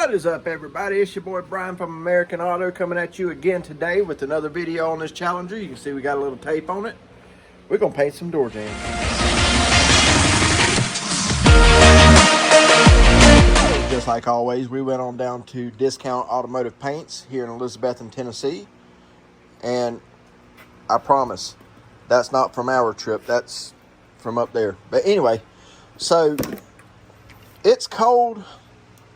What is up, everybody? It's your boy Brian from American Auto coming at you again today with another video on this Challenger. You can see we got a little tape on it. We're gonna paint some door jambs. Just like always, we went on down to Discount Automotive Paints here in Elizabethton, Tennessee. And I promise, that's not from our trip, that's from up there. But anyway, so it's cold.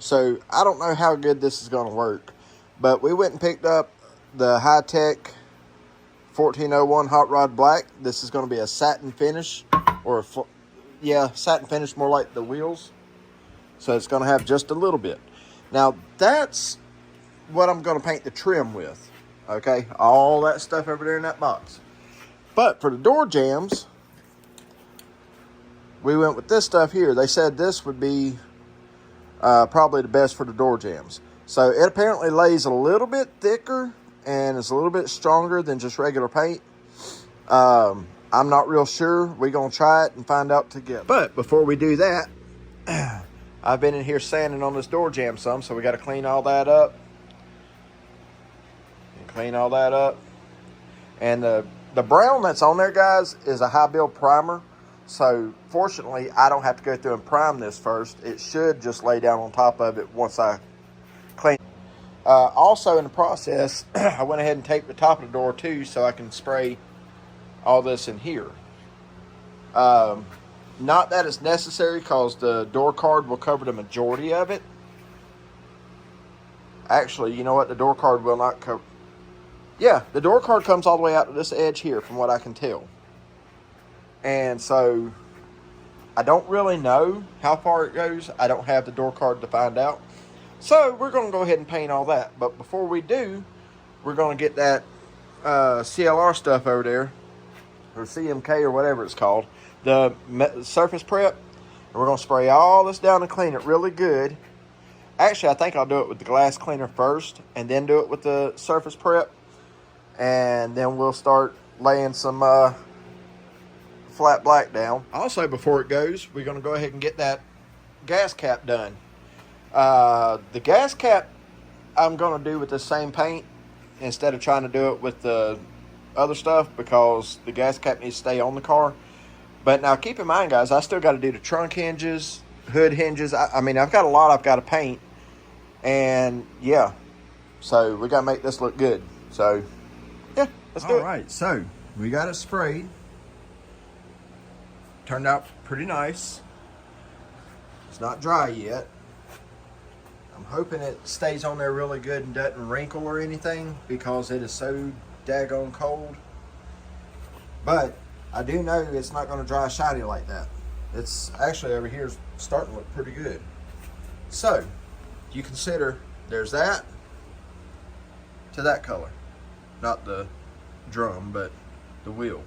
So I don't know how good this is going to work, but we went and picked up the High-Tech 1401 Hot Rod Black. This is going to be a satin finish, or satin finish, more like the wheels. So it's going to have just a little bit. Now that's what I'm going to paint the trim with. Okay, all that stuff over there in that box. But for the door jambs, we went with this stuff here. They said this would be probably the best for the door jambs. So it apparently lays a little bit thicker and is a little bit stronger than just regular paint. I'm not real sure. We're going to try it and find out together. But before we do that, I've been in here sanding on this door jamb some, so we got to clean all that up. And the brown that's on there, guys, is a high build primer. So fortunately, I don't have to go through and prime this first. It should just lay down on top of it once I clean it. Also in the process, I went ahead and taped the top of the door too, so I can spray all this in here. Not that it's necessary, because the door card will cover the majority of it. Actually, you know what? The door card will not cover. Yeah, the door card comes all the way out to this edge here, from what I can tell. And so I don't really know how far it goes. I don't have the door card to find out. So we're going to go ahead and paint all that. But before we do, we're going to get that CLR stuff over there, or CMK or whatever it's called, the surface prep. And we're going to spray all this down and clean it really good. Actually, I think I'll do it with the glass cleaner first and then do it with the surface prep. And then we'll start laying some flat black down. Also, before it goes, we're going to go ahead and get that gas cap done. The gas cap I'm going to do with the same paint instead of trying to do it with the other stuff, because the gas cap needs to stay on the car. But now keep in mind, guys, I still got to do the trunk hinges, hood hinges. I mean, I've got a lot I've got to paint. And yeah, so we got to make this look good. So yeah, let's do it. All right, so we got it sprayed. Turned out pretty nice. It's not dry yet. I'm hoping it stays on there really good and doesn't wrinkle or anything, because it is so daggone cold. But I do know it's not going to dry shiny like that. It's actually over here is starting to look pretty good. So you consider there's that to that color. Not the drum, but the wheel.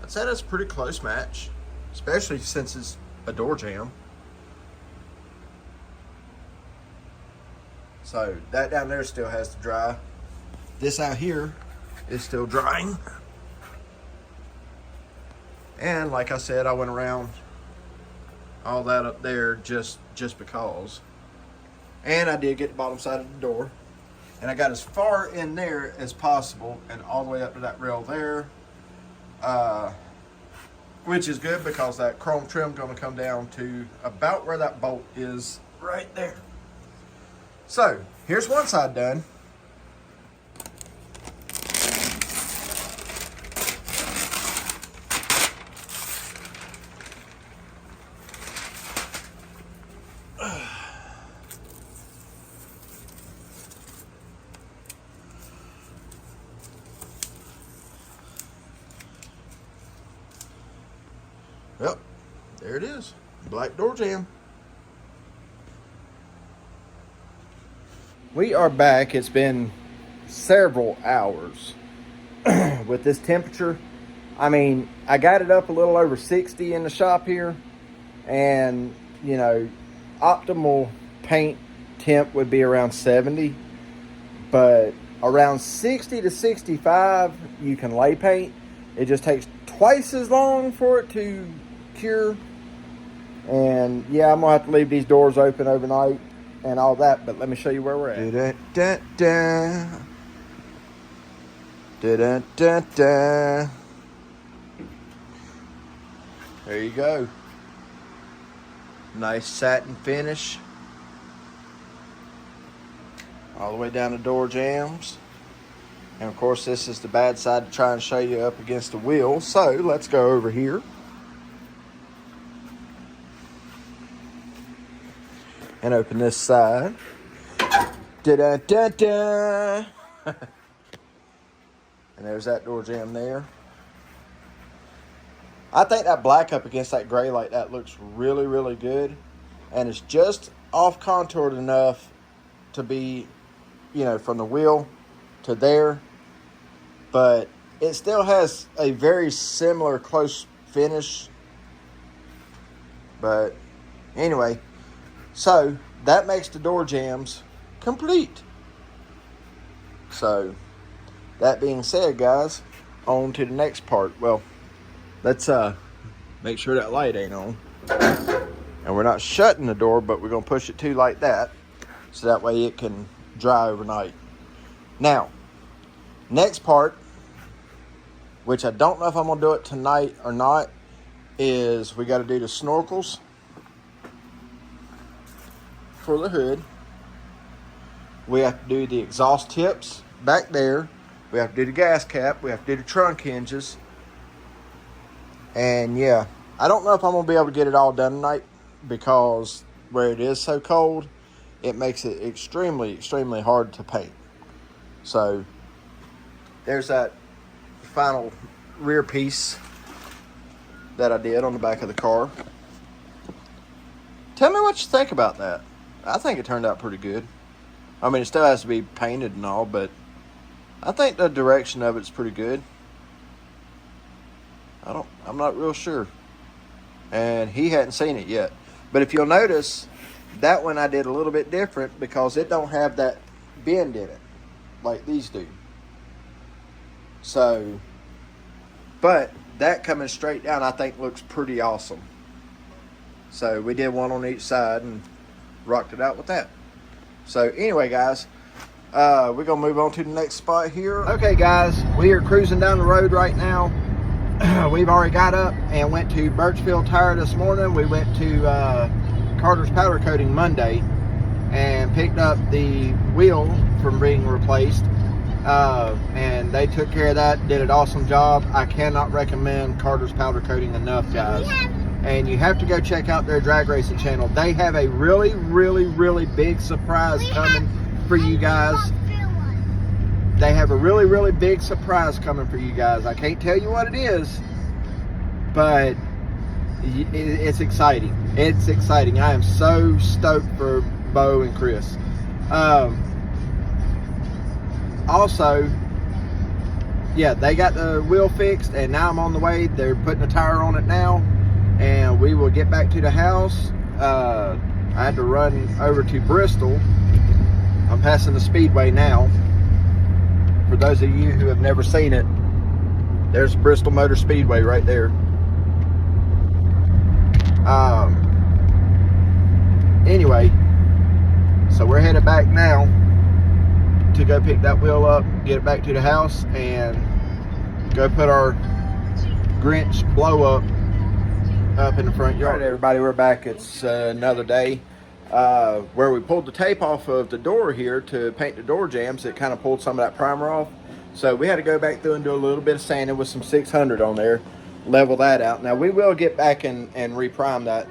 I'd say that's a pretty close match, especially since it's a door jamb. So that down there still has to dry. This out here is still drying. And like I said, I went around all that up there just because. And I did get the bottom side of the door. And I got as far in there as possible and all the way up to that rail there. Which is good, because that chrome trim is going to come down to about where that bolt is, right there. So here's one side done. Yep, there it is. Black door jamb. We are back. It's been several hours with this temperature. I mean, I got it up a little over 60 in the shop here. And, you know, optimal paint temp would be around 70. But around 60 to 65, you can lay paint. It just takes twice as long for it to cure. And yeah, I'm gonna have to leave these doors open overnight. and all that, but let me show you where we're at. Da-da-da-da. Da-da-da-da. There you go. Nice satin finish. All the way down the door jambs. And of course, this is the bad side to try and show you up against the wheel. So let's go over here. And open this side. Da-da-da-da. And there's that door jamb there. I think that black up against that gray like that looks really, really good. And it's just off contoured enough to be, you know, from the wheel to there. But it still has a very similar close finish. But anyway, so that makes the door jambs complete. So that being said, guys, on to the next part. Well, let's make sure that light ain't on. And we're not shutting the door, but we're going to push it to like that, so that way it can dry overnight. Now, next part, which I don't know if I'm going to do it tonight or not, is we got to do the snorkels for the hood. We have to do the exhaust tips back there. We have to do the gas cap. We have to do the trunk hinges. And yeah, I don't know if I'm going to be able to get it all done tonight, because where it is so cold, it makes it extremely, extremely hard to paint. So there's that final rear piece that I did on the back of the car. Tell me what you think about that. I think it turned out pretty good. I mean, it still has to be painted and all, but I think the direction of it's pretty good. I'm not real sure. And he hadn't seen it yet. But if you'll notice, that one I did a little bit different because it don't have that bend in it like these do. So, but that coming straight down I think looks pretty awesome. So we did one on each side and rocked it out with that. So anyway, guys, we're going to move on to the next spot here. Okay, guys, we are cruising down the road right now. We've already got up and went to Birchfield Tire this morning. We went to Carter's Powder Coating Monday and picked up the wheel from being replaced. And they took care of that, did an awesome job. I cannot recommend Carter's Powder Coating enough, guys. And you have to go check out their drag racing channel. They have a really, really, really big surprise coming for you guys. They have a really, really big surprise coming for you guys. I can't tell you what it is, but it's exciting. It's exciting. I am so stoked for Bo and Chris. Also, yeah, they got the wheel fixed, and now I'm on the way. They're putting a tire on it now, and we will get back to the house. I had to run over to Bristol. I'm passing the Speedway now. For those of you who have never seen it, there's Bristol Motor Speedway right there. Anyway, so we're headed back now to go pick that wheel up, get it back to the house, and go put our Grinch blow up in the front yard. All right, everybody, we're back. It's another day. Where we pulled the tape off of the door here to paint the door jambs, it kind of pulled some of that primer off. So we had to go back through and do a little bit of sanding with some 600 on there, level that out. Now we will get back and reprime that,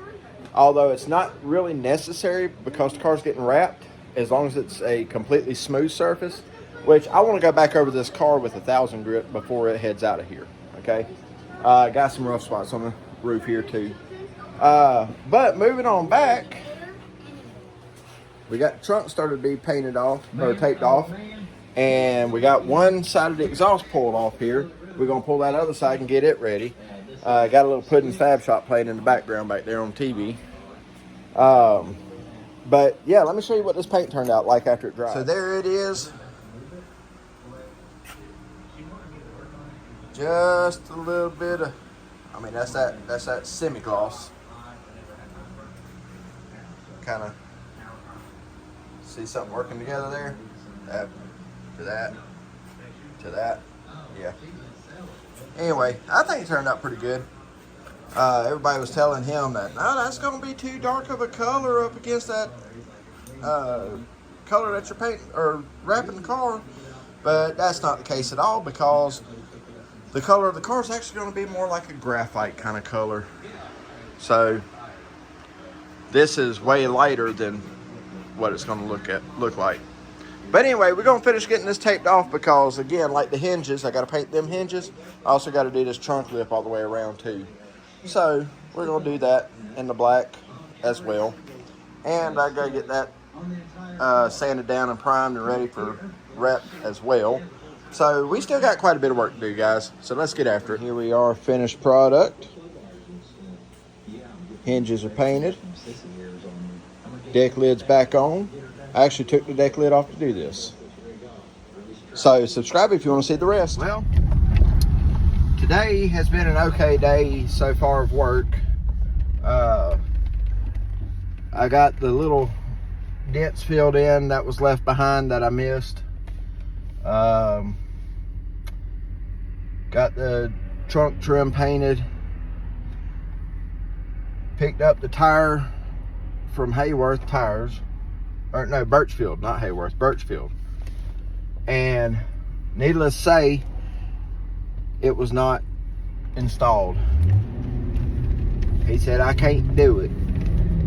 although it's not really necessary because the car's getting wrapped, as long as it's a completely smooth surface, which I want to go back over this car with 1000 grit before it heads out of here. Okay, got some rough spots on the roof here too. But moving on back, we got the trunk started to be painted off, or taped off, and we got one side of the exhaust pulled off here. We're going to pull that other side and get it ready. Got a little Puddin' Fab Shop playing in the background back there on TV. But yeah, let me show you what this paint turned out like after it dried. So there it is. Just a little bit of, I mean, that's that semi-gloss. Kind of See something working together there? That, to that, to that. Yeah. Anyway, I think it turned out pretty good. Everybody was telling him that, no, that's going to be too dark of a color up against that color that you're painting or wrapping the car. But that's not the case at all, because the color of the car is actually going to be more like a graphite kind of color. So this is way lighter than what it's going to look like. But anyway, we're going to finish getting this taped off because, again, like the hinges, I got to paint them hinges. I also got to do this trunk lip all the way around too. So we're going to do that in the black as well. And I got to get that sanded down and primed and ready for wrap as well. So we still got quite a bit of work to do, guys. So let's get after it. Here we are, finished product. Hinges are painted. Deck lid's back on. I actually took the deck lid off to do this. So subscribe if you want to see the rest. Well, today has been an okay day so far of work. I got the little dents filled in that was left behind that I missed. Got the trunk trim painted. Picked up the tire from Hayworth Tires. Or no, Birchfield, not Hayworth, Birchfield. And needless to say, it was not installed. He said, I can't do it.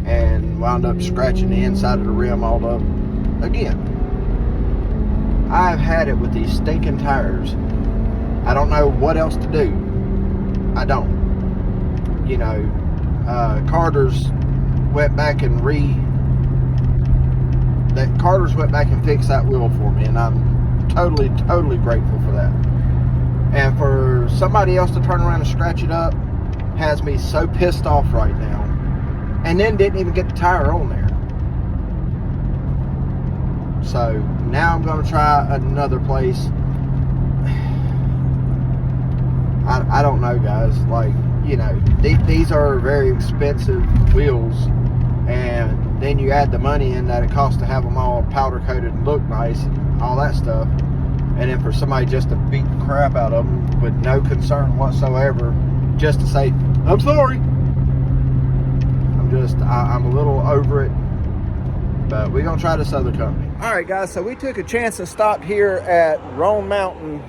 And wound up scratching the inside of the rim all up again. I've had it with these stinking tires. I don't know what else to do. I don't. You know, Carter's went back and fixed that wheel for me, and I'm totally grateful for that. And for somebody else to turn around and scratch it up has me so pissed off right now. And then didn't even get the tire on there. So now I'm going to try another place. I don't know, guys. Like, you know, these are very expensive wheels, and then you add the money in that it costs to have them all powder coated and look nice and all that stuff, and then for somebody just to beat the crap out of them with no concern whatsoever, just to say, I'm sorry. I'm a little over it, but we're gonna try this other company. All right, guys, so we took a chance and stopped here at Roan Mountain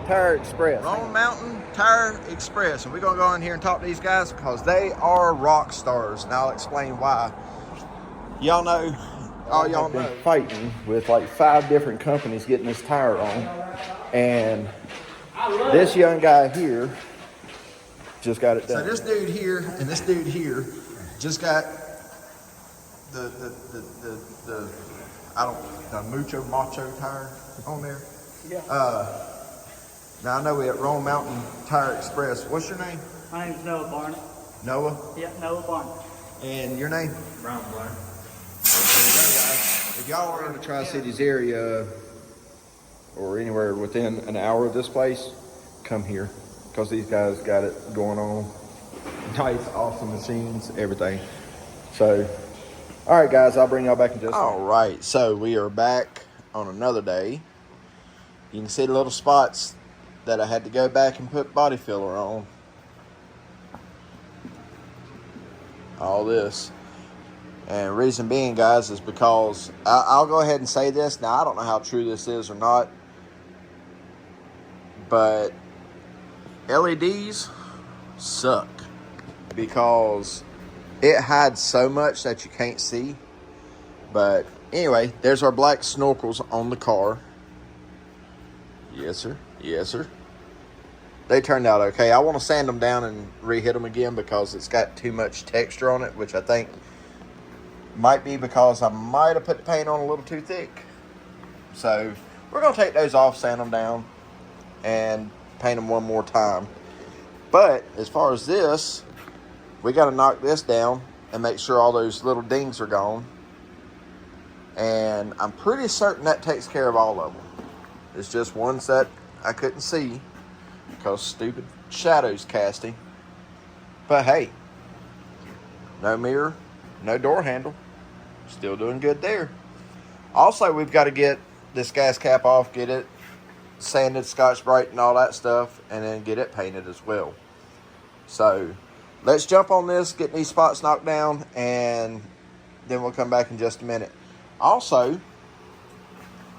Tire Express. Roan Mountain Tire Express, and we're gonna go in here and talk to these guys because they are rock stars, and I'll explain why. Y'all know, y'all know, fighting with like 5 different companies getting this tire on, and this young guy here just got it done. So this dude here and this dude here just got the Mucho Macho tire on there. Yeah. Now I know we're at Roan Mountain Tire Express. What's your name? My name's Noah Barnett. Noah? Yeah, Noah Barnett. And your name? Brown Barnett. If y'all are in the Tri-Cities area or anywhere within an hour of this place, come here because these guys got it going on. Nice, awesome machines, everything. So, all right, guys, I'll bring y'all back in just a minute. All right, so we are back on another day. You can see the little spots that I had to go back and put body filler on. All this. And reason being, guys, is because I'll go ahead and say this. Now, I don't know how true this is or not, but LEDs suck because it hides so much that you can't see. But anyway, there's our black snorkels on the car. Yes, sir. Yes, sir. They turned out okay. I want to sand them down and re-hit them again because it's got too much texture on it, which I think might be because I might have put the paint on a little too thick. So we're going to take those off, sand them down, and paint them one more time. But as far as this, we got to knock this down and make sure all those little dings are gone. And I'm pretty certain that takes care of all of them. It's just ones that I couldn't see because stupid shadows casting. But hey, no mirror, no door handle. Still doing good there. Also, we've got to get this gas cap off, get it sanded, Scotch-Brite, and all that stuff, and then get it painted as well. So, let's jump on this, get these spots knocked down, and then we'll come back in just a minute. Also,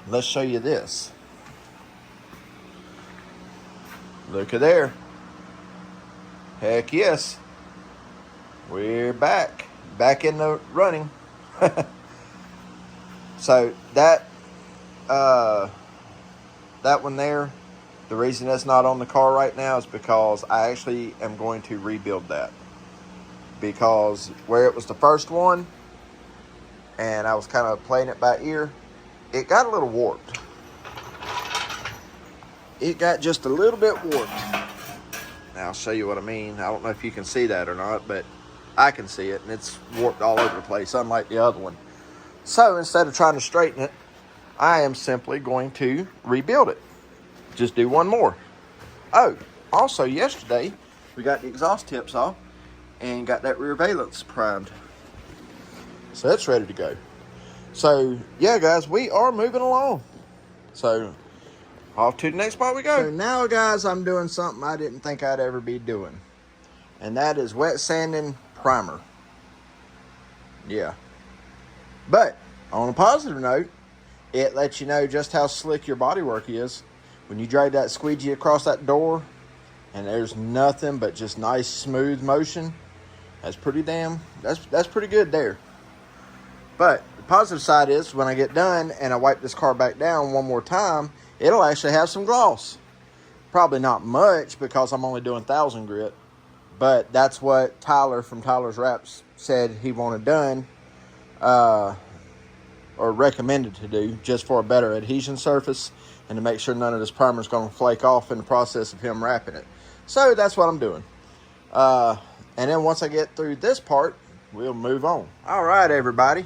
let's show you this. Look at there. Heck yes. We're back. Back in the running. So that one there, the reason that's not on the car right now is because I actually am going to rebuild that. Because where it was the first one, and I was kind of playing it by ear, it got a little warped. It got just a little bit warped. Now I'll show you what I mean. I don't know if you can see that or not, but I can see it, and it's warped all over the place, unlike the other one. So instead of trying to straighten it, I am simply going to rebuild it. Just do one more. Oh, also yesterday, we got the exhaust tips off and got that rear valance primed. So that's ready to go. So, yeah, guys, we are moving along. So, off to the next spot we go. So now, guys, I'm doing something I didn't think I'd ever be doing. And that is wet sanding primer. Yeah. But, on a positive note, it lets you know just how slick your bodywork is. When you drag that squeegee across that door, and there's nothing but just nice, smooth motion, that's pretty good there. But the positive side is when I get done and I wipe this car back down one more time, it'll actually have some gloss. Probably not much because I'm only doing 1000 grit, but that's what Tyler from Tyler's Wraps said he wanted done, or recommended to do, just for a better adhesion surface and to make sure none of this primer is going to flake off in the process of him wrapping it. So that's what I'm doing. And then once I get through this part, we'll move on. All right, everybody.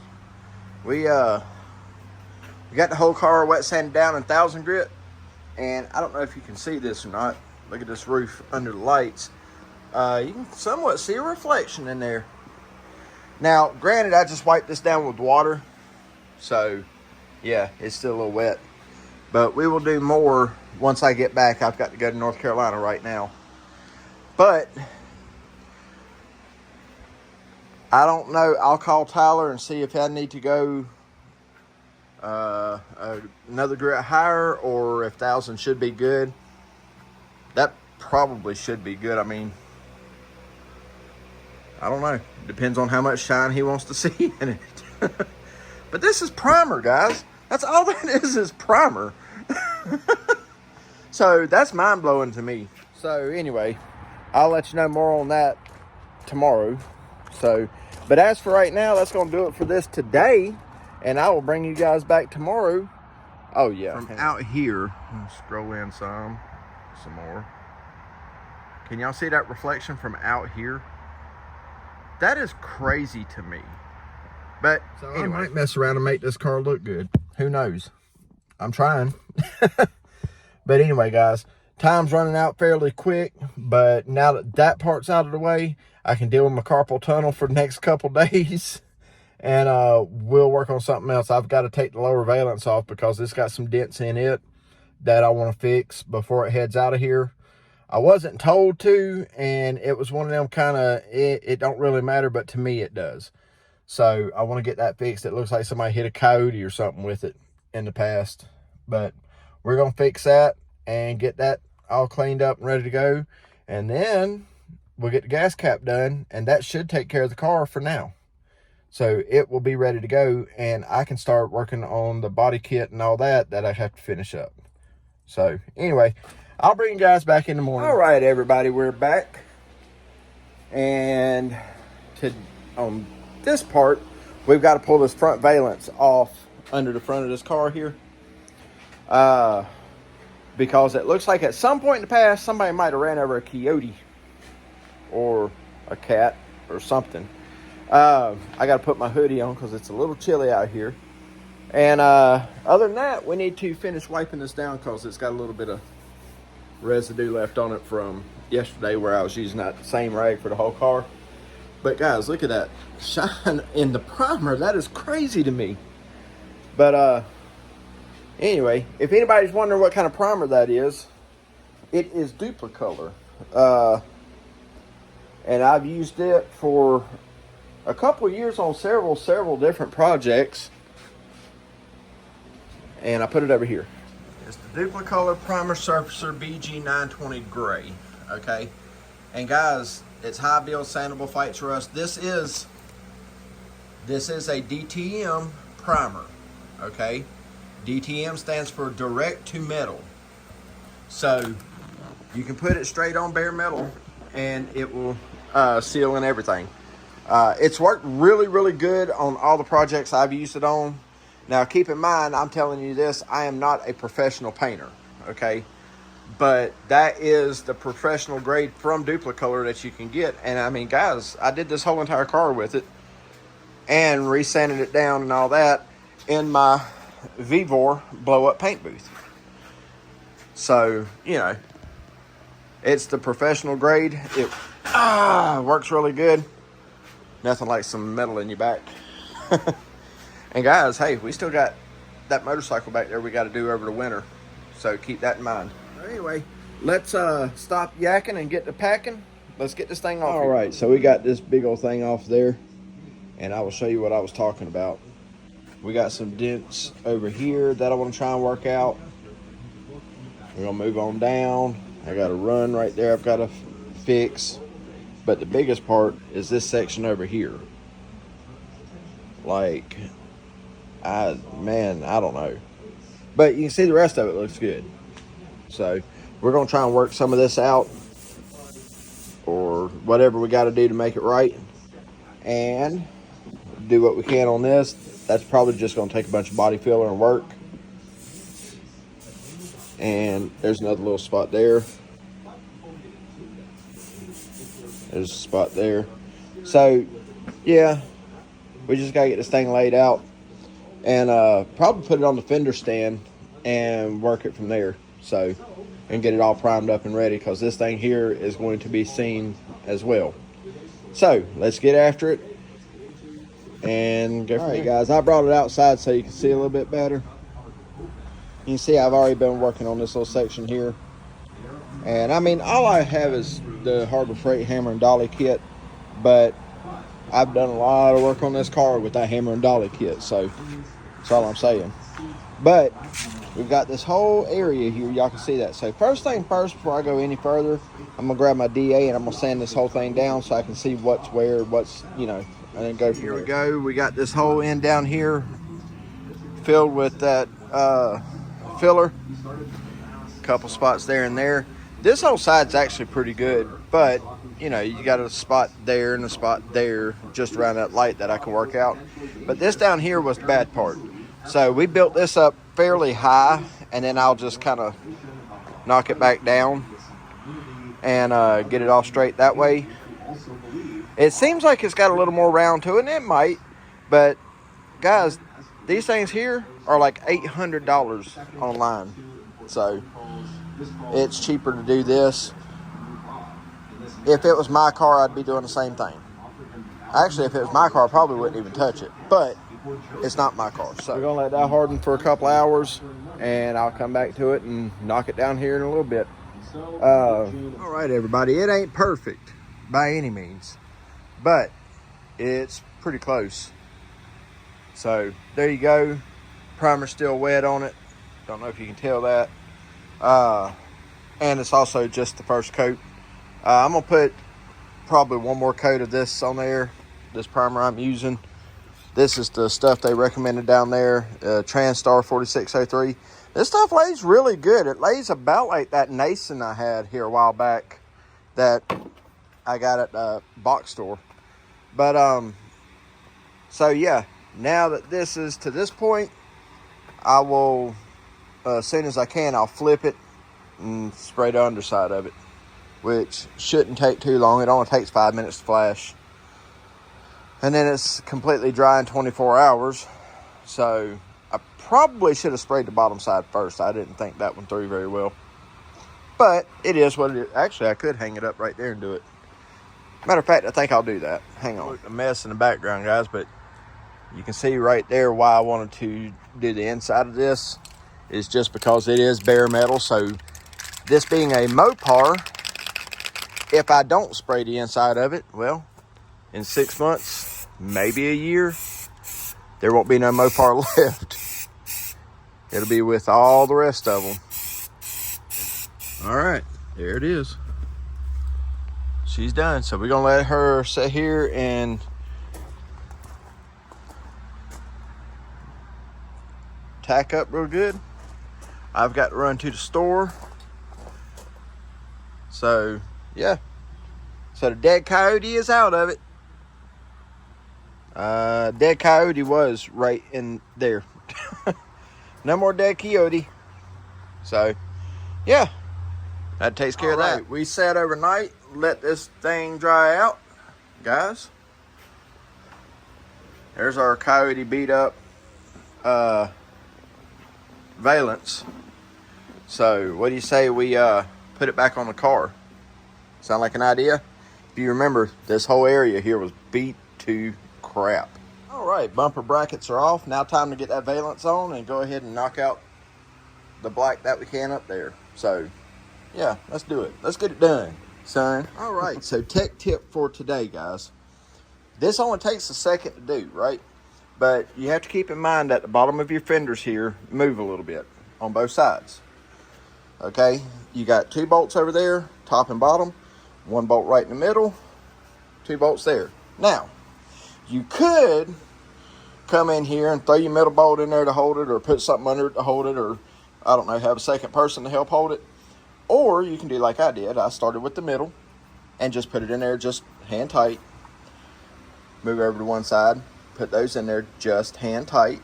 We got the whole car wet sanded down in 1000 grit, and I don't know if you can see this or not. Look at this roof under the lights. You can somewhat see a reflection in there. Now, granted, I just wiped this down with water, so yeah, it's still a little wet. But we will do more once I get back. I've got to go to North Carolina right now. But I don't know. I'll call Tyler and see if I need to go another grit higher, or if 1000 should be good. That probably should be good. I mean, I don't know. Depends on how much shine he wants to see in it. But this is primer, guys. That's all that is primer. So that's mind-blowing to me. So anyway, I'll let you know more on that tomorrow. So, but as for right now, that's going to do it for this today. And I will bring you guys back tomorrow. Oh, yeah. From out here, I'll scroll in some more. Can y'all see that reflection from out here? That is crazy to me. But so anyway, I might mess around and make this car look good. Who knows? I'm trying. But anyway, guys, time's running out fairly quick. But now that that part's out of the way, I can deal with my carpal tunnel for the next couple days. And we'll work on something else. I've got to take the lower valance off because it's got some dents in it that I want to fix before it heads out of here. I wasn't told to, and it was one of them kind of, it don't really matter, but to me it does. So I want to get that fixed. It looks like somebody hit a coyote or something with it in the past. But we're going to fix that and get that all cleaned up and ready to go. And then we'll get the gas cap done, and that should take care of the car for now. So it will be ready to go, and I can start working on the body kit and all that I have to finish up. So anyway, I'll bring you guys back in the morning. All right, everybody, we're back. And on this part, we've got to pull this front valance off under the front of this car here. Because it looks like at some point in the past, somebody might have ran over a coyote or a cat or something. I got to put my hoodie on because it's a little chilly out here. And other than that, we need to finish wiping this down because it's got a little bit of residue left on it from yesterday where I was using that same rag for the whole car. But guys, look at that shine in the primer. That is crazy to me. But anyway, if anybody's wondering what kind of primer that is, it is Duplicolor. And I've used it for a couple of years on several different projects. And I put it over here. It's the Duplicolor Primer Surfacer BG920 Gray. Okay. And guys, it's high build, sandable, fights rust. This is a DTM primer. Okay. DTM stands for direct to metal. So you can put it straight on bare metal and it will seal and everything. It's worked really good on all the projects I've used it on. Now keep in mind, I'm telling you this, I am not a professional painter, okay? But that is the professional grade from Duplicolor that you can get. And I mean, guys, I did this whole entire car with it and re-sanded it down and all that in my Vivor blow-up paint booth. So, you know, it's the professional grade. It works really good. Nothing like some metal in your back. And guys, hey, we still got that motorcycle back there we got to do over the winter. So keep that in mind. Anyway, let's stop yakking and get to packing. Let's get this thing off. All right, so we got this big old thing off there. And I will show you what I was talking about. We got some dents over here that I want to try and work out. We're going to move on down. I got a run right there I've got to fix. But the biggest part is this section over here. Like, I don't know. But you can see the rest of it looks good. So we're going to try and work some of this out. Or whatever we got to do to make it right. And do what we can on this. That's probably just going to take a bunch of body filler and work. And there's another little spot there. There's a spot there. So, yeah, we just got to get this thing laid out. And probably put it on the fender stand and work it from there. So, and get it all primed up and ready. Because this thing here is going to be seen as well. So, let's get after it. And go from there. Guys, I brought it outside so you can see a little bit better. You can see I've already been working on this little section here. And I mean, all I have is the Harbor Freight hammer and dolly kit. But I've done a lot of work on this car with that hammer and dolly kit. So that's all I'm saying. But we've got this whole area here. Y'all can see that. So first thing first, before I go any further, I'm going to grab my DA and I'm going to sand this whole thing down so I can see what's where, what's, you know, and then go from here. We go. We got this whole end down here filled with that filler. A couple spots there and there. This whole side's actually pretty good, but you know, you got a spot there and a spot there just around that light that I can work out. But this down here was the bad part. So we built this up fairly high, and then I'll just kind of knock it back down and get it all straight that way. It seems like it's got a little more round to it, and it might, but guys, these things here are like $800 online. So it's cheaper to do this. If it was my car, I'd be doing the same thing. Actually, if it was my car, I probably wouldn't even touch it, but it's not my car. So we're gonna let that harden for a couple hours, and I'll come back to it and knock it down here in a little bit. All right, everybody, it ain't perfect by any means, but it's pretty close. So there you go. Primer's still wet on it. Don't know if you can tell that. And it's also just the first coat. I'm gonna put probably one more coat of this on there. This primer I'm using. This is the stuff they recommended down there. Transtar 4603. This stuff lays really good. It lays about like that Nason I had here a while back that I got at the box store. But so yeah, now that this is to this point, I will as soon as I can, I'll flip it and spray the underside of it, which shouldn't take too long. It only takes 5 minutes to flash, and then it's completely dry in 24 hours. So I probably should have sprayed the bottom side first. I didn't think that one through very well, but it is what it is. Actually, I could hang it up right there and do it. Matter of fact, I think I'll do that. Hang on. A mess in the background, guys, but you can see right there why I wanted to do the inside of this is just because it is bare metal. So this being a Mopar, if I don't spray the inside of it, well, in 6 months, maybe a year, there won't be no Mopar left. It'll be with all the rest of them. All right, there it is. She's done. So we're gonna let her sit here and tack up real good. I've got to run to the store. So yeah. So the dead coyote is out of it. Dead coyote was right in there. No more dead coyote. So yeah, that takes care of that. We sat overnight, let this thing dry out, guys. There's our coyote beat up valence. So what do you say we put it back on the car? Sound like an idea? If you remember, this whole area here was beat to crap. All right, bumper brackets are off. Now time to get that valence on and go ahead and knock out the black that we can up there. So yeah, let's do it. Let's get it done, son. All right, so tech tip for today, guys. This only takes a second to do, right? But you have to keep in mind that the bottom of your fenders here move a little bit on both sides. Okay, you got 2 bolts over there, top and bottom, 1 bolt right in the middle, 2 bolts there. Now, you could come in here and throw your middle bolt in there to hold it, or put something under it to hold it, or I don't know, have a second person to help hold it. Or you can do like I did. I started with the middle and just put it in there just hand tight. Move over to one side, put those in there just hand tight.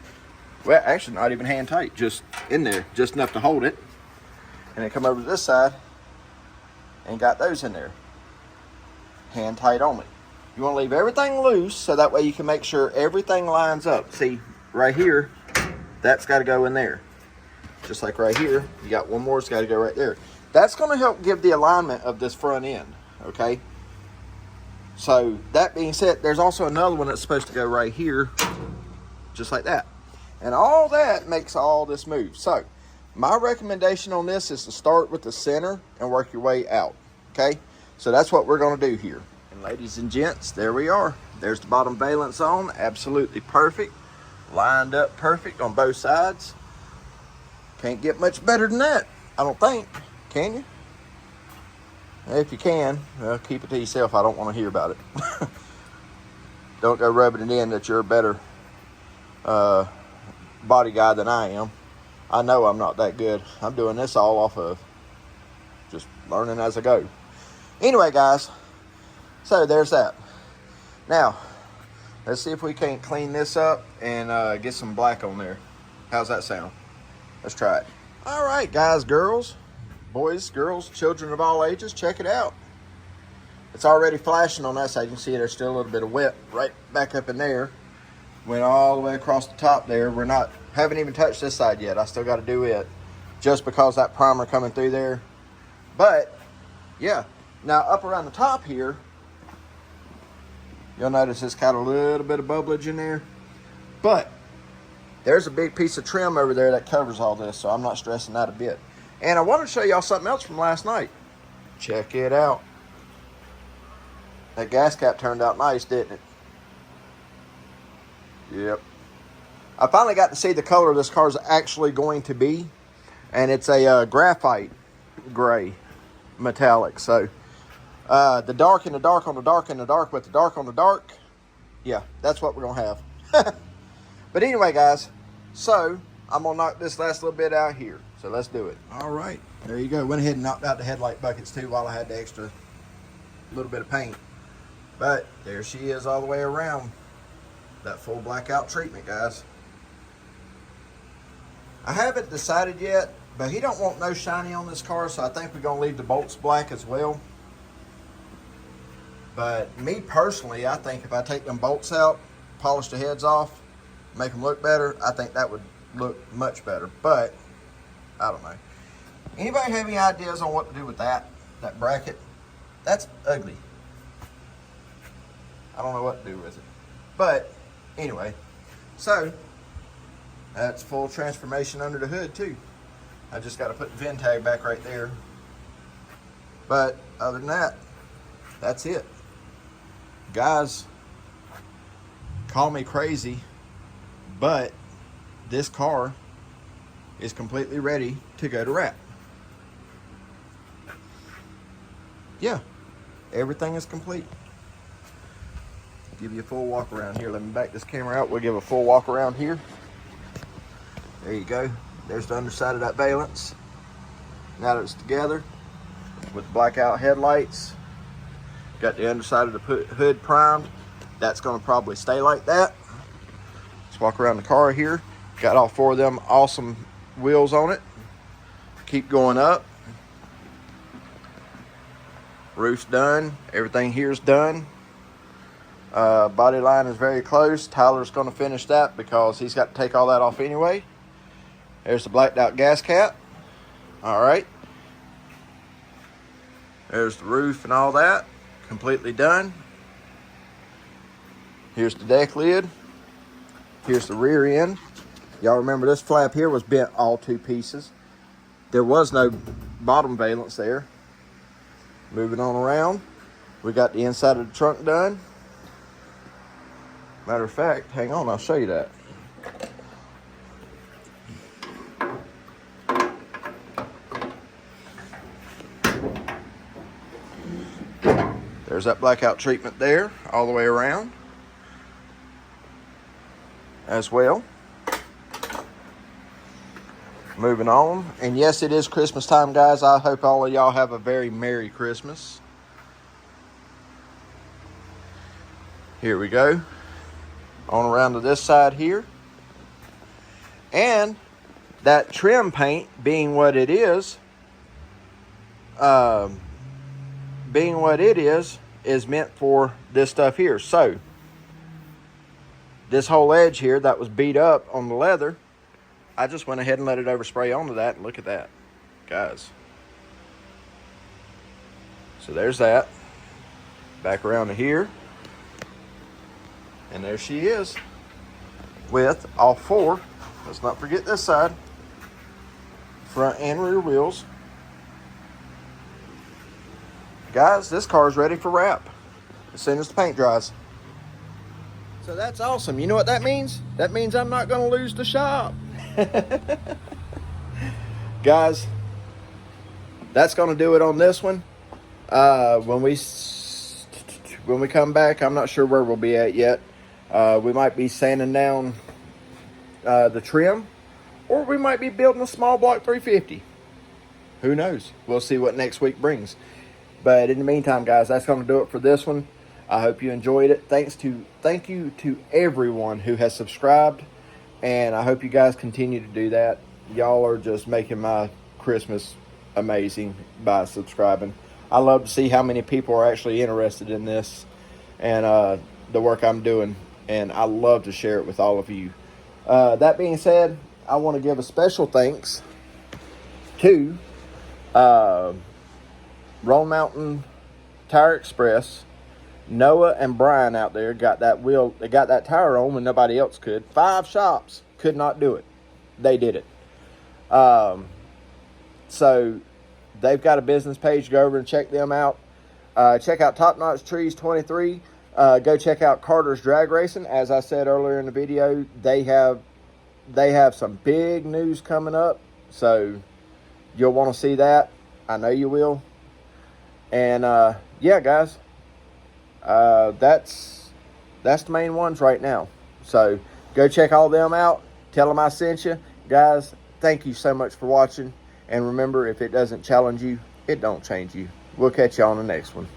Well, actually not even hand tight, just in there, just enough to hold it. And then come over to this side and got those in there, hand tight only. You want to leave everything loose so that way you can make sure everything lines up. See, right here, that's got to go in there. Just like right here, you got one more, it's got to go right there. That's going to help give the alignment of this front end, okay? So that being said, there's also another one that's supposed to go right here, just like that. And all that makes all this move. So my recommendation on this is to start with the center and work your way out, okay? So that's what we're going to do here. And ladies and gents, there we are. There's the bottom valence on, absolutely perfect. Lined up perfect on both sides. Can't get much better than that, I don't think. Can you? If you can, well, keep it to yourself. I don't want to hear about it. Don't go rubbing it in that you're a better body guy than I am. I know I'm not that good. I'm doing this all off of just learning as I go. Anyway, guys, so there's that. Now, let's see if we can't clean this up and get some black on there. How's that sound? Let's try it. All right, guys, girls, boys, girls, children of all ages, check it out. It's already flashing on that side. You can see there's still a little bit of wet right back up in there. Went all the way across the top there. Haven't even touched this side yet. I still got to do it just because that primer coming through there. But yeah, now up around the top here, you'll notice it's got a little bit of bubblage in there. But there's a big piece of trim over there that covers all this, so I'm not stressing that a bit. And I wanted to show y'all something else from last night. Check it out. That gas cap turned out nice, didn't it? Yep. I finally got to see the color this car is actually going to be. And it's a graphite gray metallic. So the dark and the dark on the dark and the dark with the dark on the dark. Yeah, that's what we're going to have. But anyway, guys, so I'm going to knock this last little bit out here. So let's do it. All right, there you go. Went ahead and knocked out the headlight buckets too while I had the extra little bit of paint. But there she is all the way around. That full blackout treatment, guys. I haven't decided yet, but he don't want no shiny on this car, so I think we're going to leave the bolts black as well. But me personally, I think if I take them bolts out, polish the heads off, make them look better, I think that would look much better. But I don't know. Anybody have any ideas on what to do with that bracket? That's ugly. I don't know what to do with it. But anyway, so That's full transformation under the hood too. I just got to put the VIN tag back right there. But other than that, that's it. Guys, call me crazy, but this car is completely ready to go to wrap. Yeah, everything is complete. Give you a full walk around here. Let me back this camera out. We'll give a full walk around here. There you go. There's the underside of that valance. Now that it's together with blackout headlights. Got the underside of the hood primed. That's going to probably stay like that. Let's walk around the car here. Got all four of them awesome wheels on it. Keep going up. Roof's done. Everything here's done. Body line is very close. Tyler's going to finish that because he's got to take all that off anyway. There's the blacked out gas cap. All right. There's the roof and all that. Completely done. Here's the deck lid. Here's the rear end. Y'all remember this flap here was bent all two pieces. There was no bottom valance there. Moving on around. We got the inside of the trunk done. Matter of fact, hang on, I'll show you that. There's that blackout treatment there, all the way around as well. Moving on, and yes, it is Christmas time, guys. I hope all of y'all have a very Merry Christmas. Here we go. On around to this side here. And that trim paint being what it is meant for this stuff here. So this whole edge here that was beat up on the leather, I just went ahead and let it overspray onto that, and look at that, guys. So there's that. Back around to here. And there she is with all four. Let's not forget this side. Front and rear wheels. Guys, this car is ready for wrap as soon as the paint dries. So that's awesome. You know what that means? That means I'm not going to lose the shop. Guys, that's going to do it on this one. When we come back, I'm not sure where we'll be at yet. We might be sanding down the trim, or we might be building a small block 350. Who knows? We'll see what next week brings. But in the meantime, guys, that's going to do it for this one. I hope you enjoyed it. Thank you to everyone who has subscribed, and I hope you guys continue to do that. Y'all are just making my Christmas amazing by subscribing. I love to see how many people are actually interested in this and the work I'm doing, and I love to share it with all of you. That being said, I want to give a special thanks to Roll Mountain Tire Express. Noah and Brian out there got that wheel. They got that tire on when nobody else could. 5 shops could not do it. They did it. So they've got a business page. Go over and check them out. Check out Top Notch Trees 23. Go check out Carter's Drag Racing. As I said earlier in the video, they have some big news coming up. So you'll want to see that. I know you will. And yeah, guys, that's the main ones right now. So go check all them out. Tell them I sent you. Guys, thank you so much for watching. And remember, if it doesn't challenge you, it don't change you. We'll catch you on the next one.